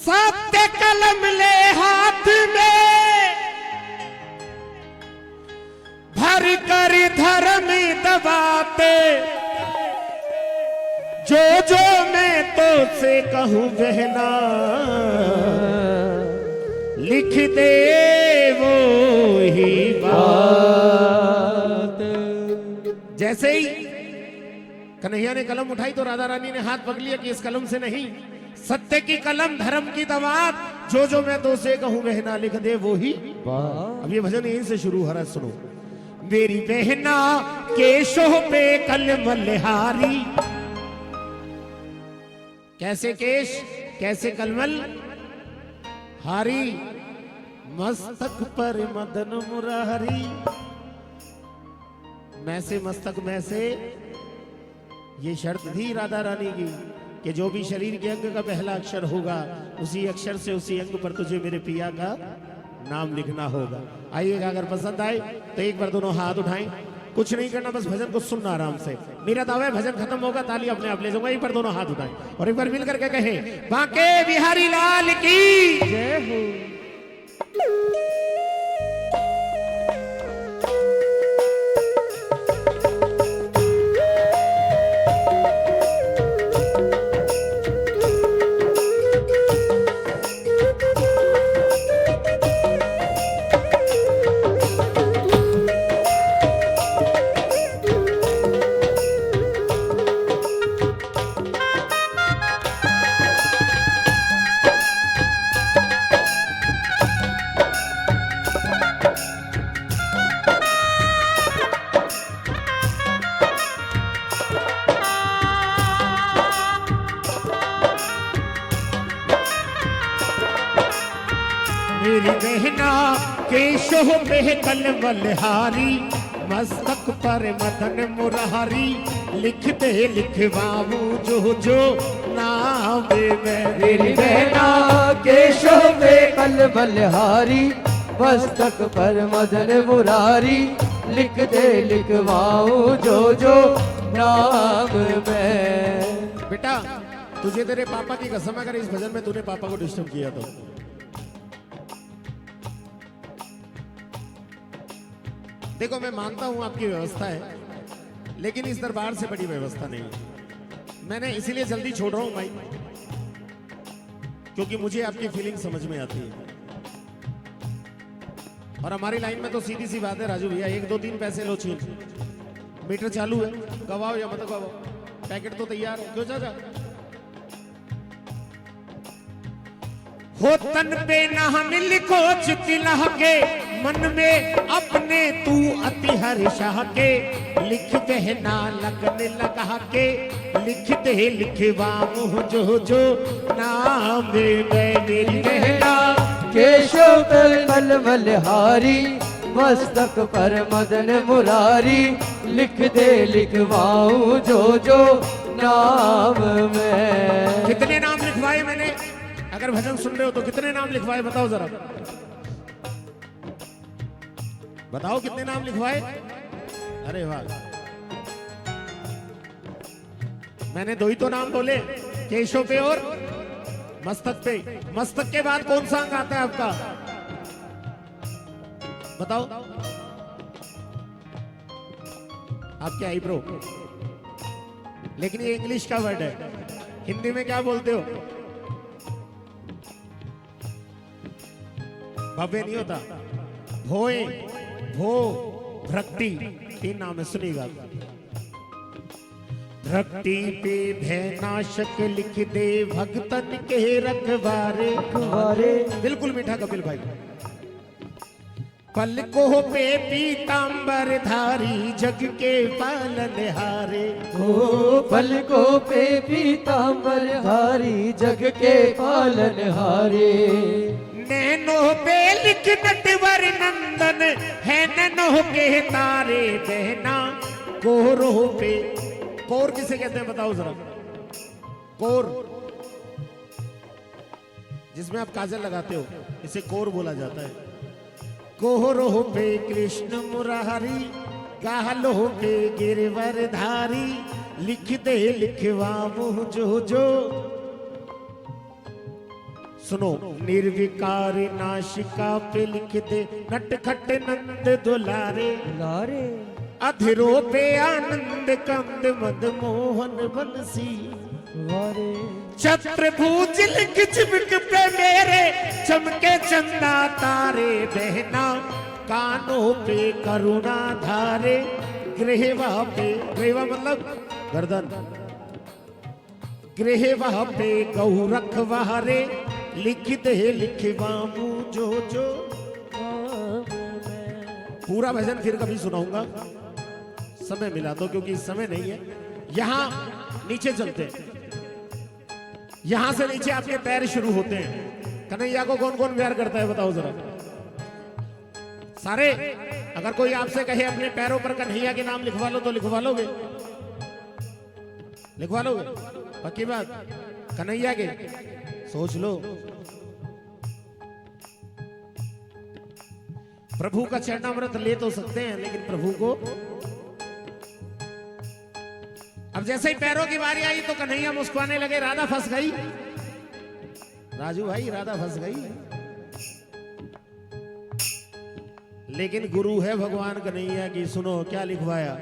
सत्य कलम ले हाथ में भर कर धर्म दबाते, जो जो मैं तो से कहूं बहना लिख दे वो ही बात। जैसे ही कन्हैया ने कलम उठाई तो राधा रानी ने हाथ पकड़ लिया कि इस कलम से नहीं, सत्य की कलम धर्म की दवात, जो जो मैं तो से कहूं बहना लिख दे वो ही बात। अब ये भजन यहीं से शुरू हो रहा है, सुनो। मेरी बहना केशों पे कलम लिहारी, कैसे केश कैसे कलमल हारी, मस्तक पर मदन मुरारी। मैं से मस्तक में से, ये शर्त थी राधा रानी की कि जो भी शरीर के अंग का पहला अक्षर होगा उसी अक्षर से उसी अंग पर तुझे मेरे पिया का नाम लिखना होगा। आइएगा, अगर पसंद आए तो एक बार दोनों हाथ उठाएं, कुछ नहीं करना, बस भजन को सुनना आराम से। मेरा दावा है भजन खत्म होगा ताली अपने आप ले जाऊंगा। एक बार दोनों हाथ उठाएं और एक बार मिल करके कहें बांके बिहारी लाल की जय हो। मेरी बहना केशों पे कलम लिहारी, मस्तक पर मदन मुरारी, लिख दे लिखवाऊं जो जो नाम में। मेरी बहना केशों पे कलम लिहारी, मस्तक पर मदन मुरारी, लिख दे लिखवाऊं जो जो नाम में। बेटा तुझे तेरे पापा की कसम, अगर इस भजन में तूने पापा को डिस्टर्ब किया तो देखो, मैं मानता हूं आपकी व्यवस्था है, लेकिन इस दरबार से बड़ी व्यवस्था नहीं है। मैंने इसीलिए जल्दी छोड़ रहा हूं भाई, क्योंकि मुझे आपकी फीलिंग समझ में आती है। और हमारी लाइन में तो सीधी सी बात है राजू भैया, 1 2 3 पैसे लो छीन, मीटर चालू है, गवाओ या मत गवाओ, पैकेट तो तैयार है, क्यों जा हो। तन पे नाम लिखो चितिला के, मन में अपने तू अति हर्षा के, लिख बहना लगन लगा के, लिख दे लिखवाऊं जो जो नाम में। मेरी बहना केशों पर कलम लिहारी, मस्तक पर मदन मुरारी, लिख दे लिखवाऊं जो जो नाम में। कितने नाम लिखवाए मैंने? अगर भजन सुन रहे हो तो कितने नाम लिखवाए बताओ जरा, बताओ कितने नाम लिखवाए? अरे वाह, मैंने 2 ही तो नाम बोले, केशों पे और मस्तक पे। मस्तक के बाद कौन सा अंग आता है आपका बताओ? आपके आईब्रो। लेकिन ये इंग्लिश का वर्ड है, हिंदी में क्या बोलते हो? भव्य नहीं होता, भोए भो भक्ति, 3 नाम है, सुनिएगा। भक्ति पे भयनाशक लिख दे भक्तन के रखवारे, बिल्कुल मीठा कपिल भाई। पलकों पे पीतांबर धारी, जग के पालनहारे। ओ पलकों पे पीतांबर धारी, जग के पालनहारे। नैनों पे लिख नटवर नंदन, है नैनों के तारे बहना। कोरों पे, कोर किसे कहते हैं बताओ जरा? कोर जिसमें आप काजल लगाते हो, इसे कोर बोला जाता है। कोरों पे कृष्ण मुरारी, गालों पे गिरवरधारी, लिख दे लिखवाऊं जो जो। सुनो, निर्विकार नाशिका पे लिख दे नटखट नंद दुलारे, लारे अधरो पे आनंद कंद मद मोहन बंसी, वारे छत्रभुज लिख चिपक पे मेरे चमके चंदा तारे, बहना कानों पे करुणा धारे, ग्रेवा पे, ग्रेवा मतलब गर्दन, ग्रेवा पे गौरख वारे, लिख दे लिखवाऊं जो जो। पूरा भजन फिर कभी सुनाऊंगा, समय मिला तो, क्योंकि समय नहीं है। यहां नीचे चलते हैं, यहां से नीचे आपके पैर शुरू होते हैं। कन्हैया को कौन कौन प्यार करता है बताओ जरा, सारे। अगर कोई आपसे कहे अपने पैरों पर कन्हैया के नाम लिखवा लो तो लिखवा लोगे? लिखवा लोगे? पक्की बात? कन्हैया के सोच लो। प्रभु का चरणामृत ले तो सकते हैं, लेकिन प्रभु को, अब जैसे ही पैरों की बारी आई तो कन्हैया मुस्कुराने लगे, राधा फंस गई। राजू भाई, राधा फंस गई। लेकिन गुरु है भगवान कन्हैया की, सुनो क्या लिखवाया।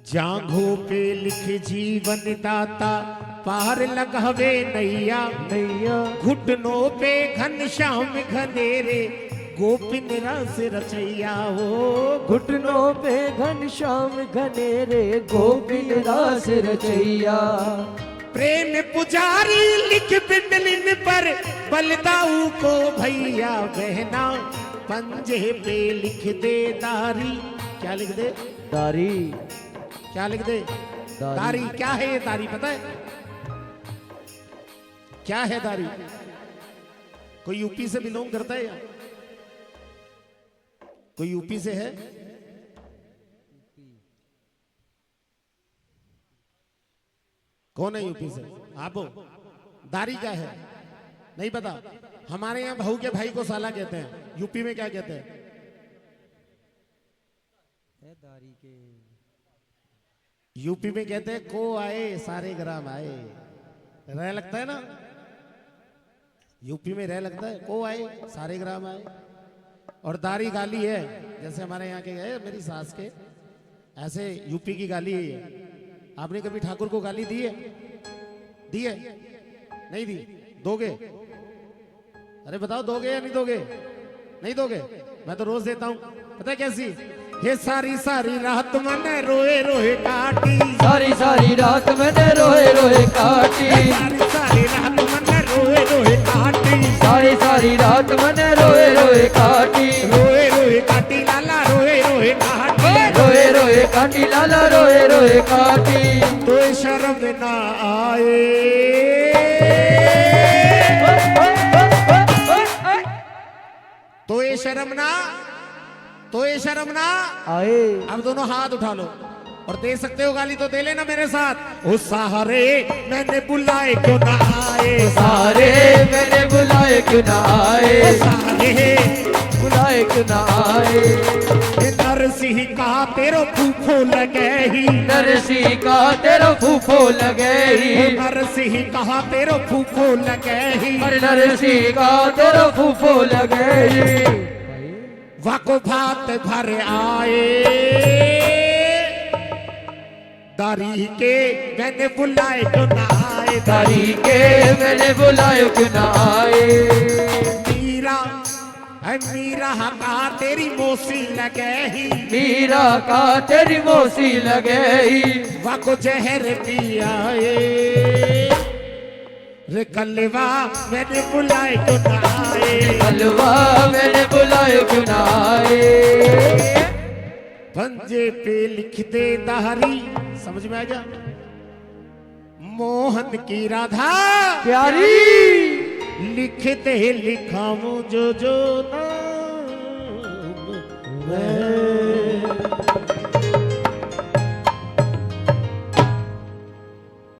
जांघों पे लिख जीवन दाता, पार लगवे नैया, नैया घुटनों पे घनश्याम घनेरे, गोपिन रस रचैया हो। घुटनों पे घनश्याम घनेरे, गोविंद दास रचैया। प्रेम पुजारी लिख बिंदलिन पर, बलदाऊ को भैया, बहना पंजे पे लिख दे दारी। क्या लिख दे? दारी। क्या लिख दे? दारी। क्या है ये दारी पता है? क्या है दारी? कोई यूपी से बिलोंग करता है या कोई यूपी से है? कौन है यूपी से? आप हो? दारी क्या है? नहीं पता? हमारे यहाँ बहू के भाई को साला कहते हैं, यूपी में क्या कहते हैं? दारी के यूपी में कहते हैं को आए सारे ग्राम आए। रह लगता है ना, यूपी में रह लगता है, को आए सारे ग्राम आए। और दारी गाली है, जैसे हमारे यहाँ के है मेरी सास के, ऐसे यूपी की गाली है ये। आपने कभी ठाकुर को गाली दी है? दी है? नहीं दी? दोगे? अरे बताओ, दोगे या नहीं दोगे? नहीं दोगे? मैं तो रोज देता हूं। पता है कैसी? हे सारी सारी रात मैंने रोए रोए काटी, सारी सारी रात मैंने रोए रोए काटी, सारी सारी रात मैंने रोए रोए काटी, सारी सारी रात मैंने रोए रोए काटी, रोए रोए काटी लाला रोए रोए काटी, रोए रोए काटी लाला रोए रोए काटी। तो शर्म ना आए, तो ये शर्म ना, तो ये शर्म ना आए। अब दोनों हाथ उठा लो और दे सकते हो गाली तो दे लेना मेरे साथ। ओ सहारे मैंने बुलाए क्यों ना आए, सारे मैंने बुलाए क्यों ना आए, ओ सहारे बुलाए क्यों ना आए। नरसिंह का तेरो फूफो लगे ही, नरसिंह का तेरा फूफो लगे ही, नरसिंह कहा तेरो फूफो लगे ही, अरे नरसिंह का तेरा फूफो लगे ही। वाको भात भर आए, दारी के मैंने बुलाए क्यों ना आए, दारी के मैंने बुलाए क्यों ना आए। मीरा है मीरा का तेरी मोसी लगे ही, मीरा का तेरी मोसी लगे ही, वाको जहर पियाए, रे कलवा मैंने बुलाए क्यों ना आए, हलवा मैंने बुलाए क्यों ना आए। पंजे पे लिख दे दारी, समझ में आ गया? मोहन की राधा प्यारी, लिखते लिखाऊं जो जो नाम मैं